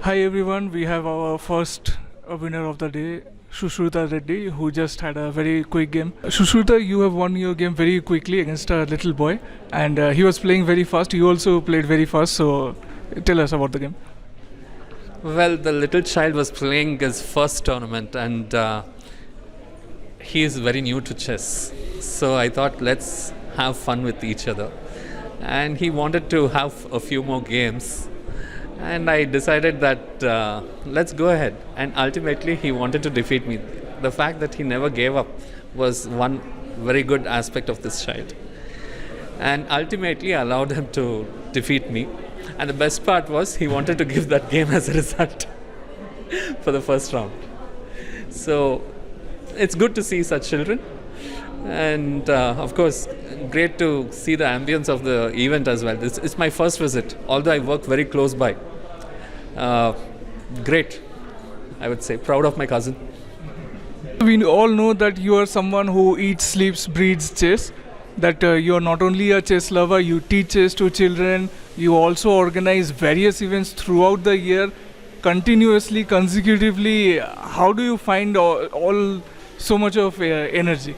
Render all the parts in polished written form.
Hi everyone, we have our first winner of the day, Sushruta Reddy, who just had a very quick game. Sushruta, you have won your game very quickly against a little boy, and he was playing very fast. You also played very fast, so tell us about the game. Well, the little child was playing his first tournament, and he is very new to chess. So I thought, let's have fun with each other. And he wanted to have a few more games. And I decided that let's go ahead. And ultimately, he wanted to defeat me. The fact that he never gave up was one very good aspect of this child. And ultimately, I allowed him to defeat me. And the best part was he wanted to give that game as a result for the first round. So it's good to see such children. And of course, great to see the ambience of the event as well. It's my first visit, although I work very close by. Great, I would say. Proud of my cousin. We all know that you are someone who eats, sleeps, breathes chess. That you are not only a chess lover, you teach chess to children. You also organize various events throughout the year, continuously, consecutively. How do you find all so much of energy?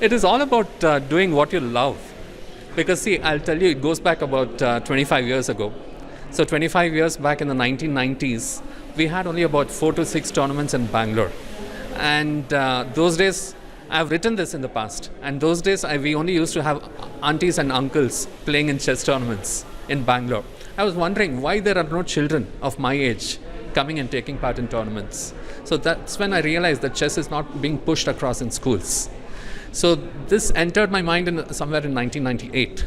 It is all about doing what you love. Because see, I'll tell you, it goes back about 25 years ago. So 25 years back in the 1990s, we had only about 4 to 6 tournaments in Bangalore. And those days, I've written this in the past. And those days, we only used to have aunties and uncles playing in chess tournaments in Bangalore. I was wondering why there are no children of my age coming and taking part in tournaments. So that's when I realized that chess is not being pushed across in schools. So this entered my mind somewhere in 1998,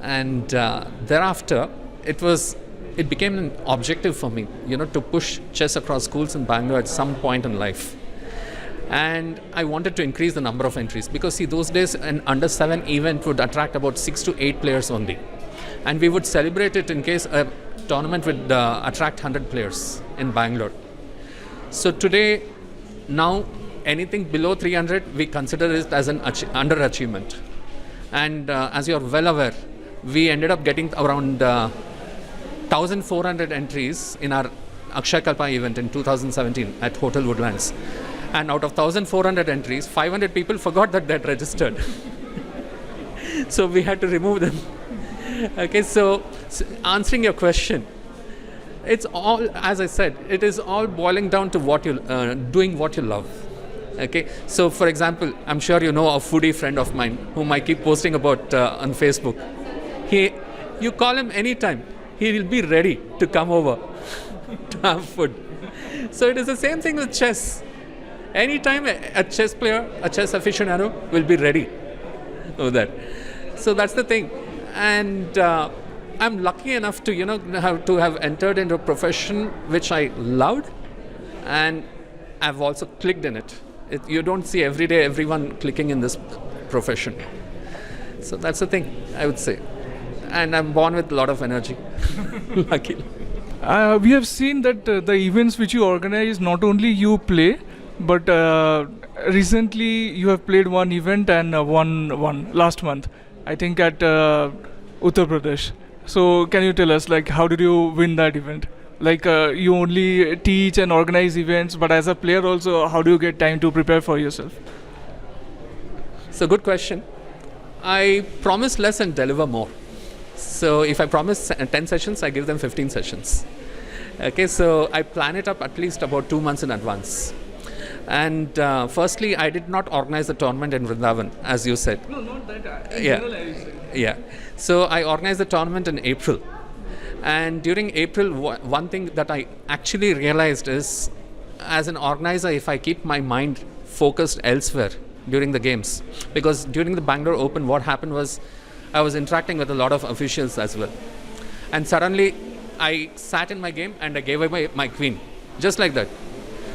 and thereafter it became an objective for me, to push chess across schools in Bangalore at some point in life. And I wanted to increase the number of entries because see, those days an under 7 event would attract about 6 to 8 players only, and we would celebrate it in case a tournament would attract 100 players in Bangalore. So today, now, anything below 300, we consider it as an underachievement. And as you're well aware, we ended up getting around 1,400 entries in our Akshaya Kalpa event in 2017 at Hotel Woodlands. And out of 1,400 entries, 500 people forgot that they'd registered. So we had to remove them. Okay, so answering your question, it's all, as I said, it is all boiling down to what you doing what you love. Okay, so for example, I'm sure you know a foodie friend of mine whom I keep posting about on Facebook. You call him anytime, he will be ready to come over to have food. So it is the same thing with chess. Anytime a chess player, a chess aficionado will be ready over there. So that's the thing. And I'm lucky enough to have entered into a profession which I loved, and I've also clicked in it. You don't see every day everyone clicking in this profession. So that's the thing, I would say. And I'm born with a lot of energy. Lucky. We have seen that the events which you organize, not only you play, but recently you have played one event and won last month, I think at Uttar Pradesh. So can you tell us, how did you win that event? You only teach and organize events, but as a player also, how do you get time to prepare for yourself? So good question. I promise less and deliver more. So if I promise 10 sessions, I give them 15 sessions. Okay, so I plan it up at least about 2 months in advance. And firstly, I did not organize the tournament in Vrindavana, as you said. No, not that. Yeah. So I organized the tournament in April. And during April, one thing that I actually realized is, as an organizer, if I keep my mind focused elsewhere during the games, because during the Bengaluru Open, what happened was I was interacting with a lot of officials as well. And suddenly, I sat in my game and I gave away my queen, just like that.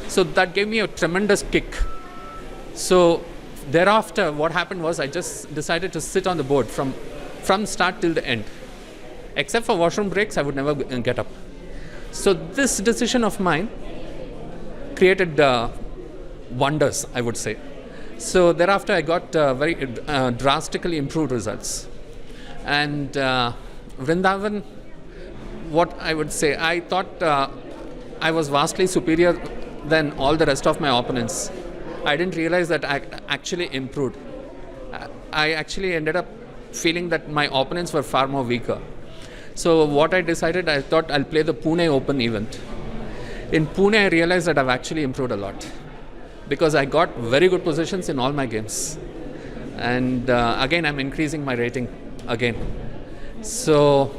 So that gave me a tremendous kick. So thereafter, what happened was I just decided to sit on the board from start till the end. Except for washroom breaks, I would never get up. So this decision of mine created wonders, I would say. So thereafter, I got very drastically improved results. And Vrindavana what I would say, I thought I was vastly superior than all the rest of my opponents. I didn't realize that I actually improved. I actually ended up feeling that my opponents were far more weaker. So what I decided, I thought I'll play the Pune Open event. In Pune, I realized that I've actually improved a lot because I got very good positions in all my games. And again, I'm increasing my rating again. So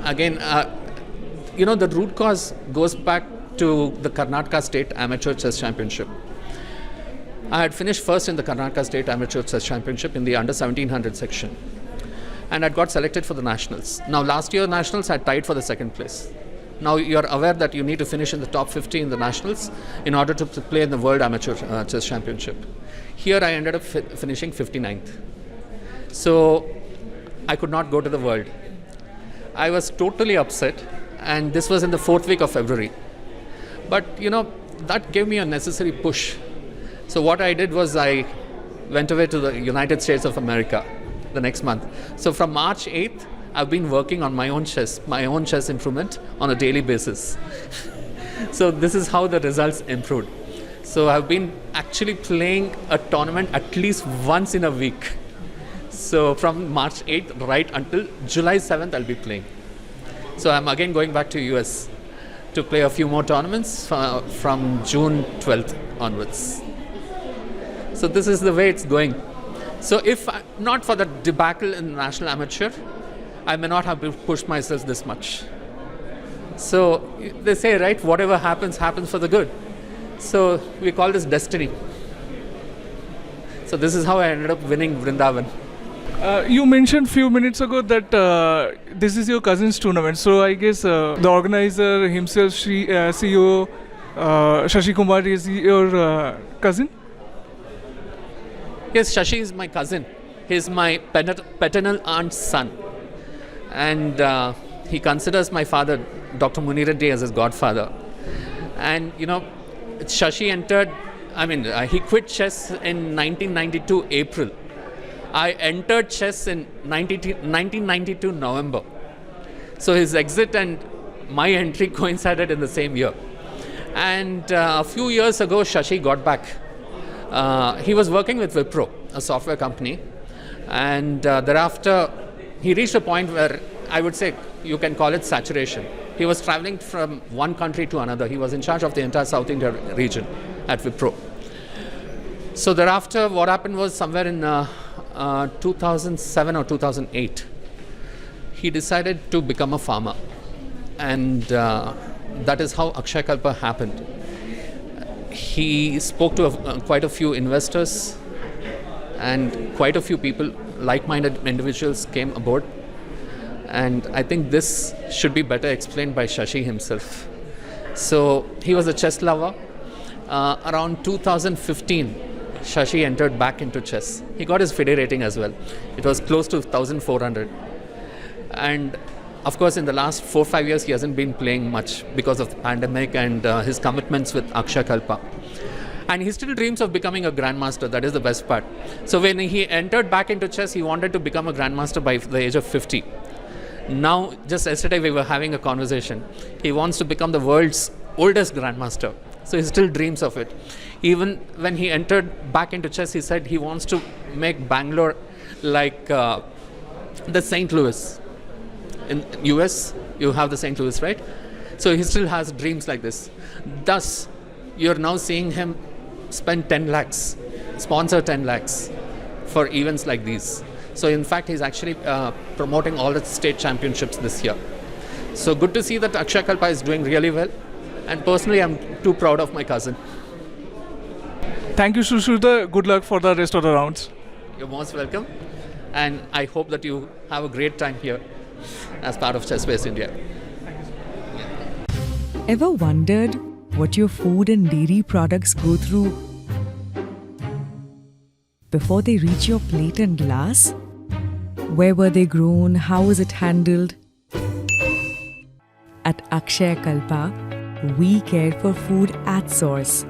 again, the root cause goes back to the Karnataka State Amateur Chess Championship. I had finished first in the Karnataka State Amateur Chess Championship in the under 1700 section. And I got selected for the nationals. Now, last year nationals, I tied for the second place. Now, you're aware that you need to finish in the top 50 in the nationals in order to play in the World Amateur Chess Championship. Here, I ended up finishing 59th. So, I could not go to the World. I was totally upset, and this was in the 4th week of February. But, that gave me a necessary push. So, what I did was I went away to the United States of America the next month. So from March 8th, I've been working on my own chess improvement on a daily basis. So this is how the results improved. So I've been actually playing a tournament at least once in a week. So from March 8th right until July 7th, I'll be playing. So I'm again going back to US to play a few more tournaments from June 12th onwards. So this is the way it's going. So if not for the debacle in National Amateur, I may not have pushed myself this much. So they say, right, whatever happens, happens for the good. So we call this destiny. So this is how I ended up winning Vrindavan. You mentioned few minutes ago that this is your cousin's tournament. So I guess the organizer himself, CEO Shashi Kumar, is your cousin? Yes, Shashi is my cousin. He's my paternal aunt's son. And he considers my father, Dr. Munir Reddy, as his godfather. And, Shashi he quit chess in 1992 April. I entered chess in 1992 November. So his exit and my entry coincided in the same year. And a few years ago, Shashi got back. He was working with Wipro, a software company, and thereafter he reached a point where I would say you can call it saturation. He was traveling from one country to another. He was in charge of the entire South India region at Wipro. So thereafter, what happened was somewhere in 2007 or 2008, he decided to become a farmer, and that is how Akshaya Kalpa happened. He spoke to quite a few investors, and quite a few people, like-minded individuals came aboard. And I think this should be better explained by Shashi himself. So he was a chess lover. Around 2015, Shashi entered back into chess. He got his FIDE rating as well. It was close to 1,400. And of course, in the last 4-5 years, he hasn't been playing much because of the pandemic and his commitments with Akshaya Kalpa. And he still dreams of becoming a grandmaster. That is the best part. So when he entered back into chess, he wanted to become a grandmaster by the age of 50. Now, just yesterday, we were having a conversation. He wants to become the world's oldest grandmaster. So he still dreams of it. Even when he entered back into chess, he said he wants to make Bangalore like the St. Louis. In US, you have the St. Louis, right? So he still has dreams like this. Thus, you're now seeing him spend 10 lakhs, sponsor 10 lakhs for events like these. So in fact, he's actually promoting all the state championships this year. So good to see that Akshaya Kalpa is doing really well. And personally, I'm too proud of my cousin. Thank you, Sushruta. Good luck for the rest of the rounds. You're most welcome. And I hope that you have a great time here as part of Chess Base India. Ever wondered what your food and dairy products go through before they reach your plate and glass? Where were they grown? How was it handled? At Akshaya Kalpa, we care for food at source.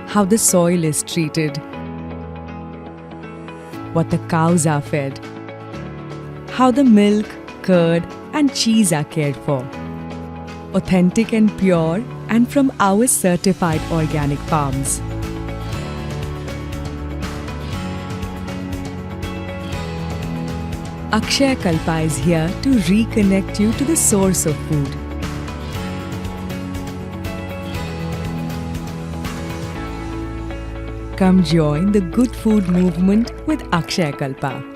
How the soil is treated, what the cows are fed, how the milk, curd and cheese are cared for. Authentic and pure, and from our certified organic farms. Akshaya Kalpa is here to reconnect you to the source of food. Come join the good food movement with Akshaya Kalpa.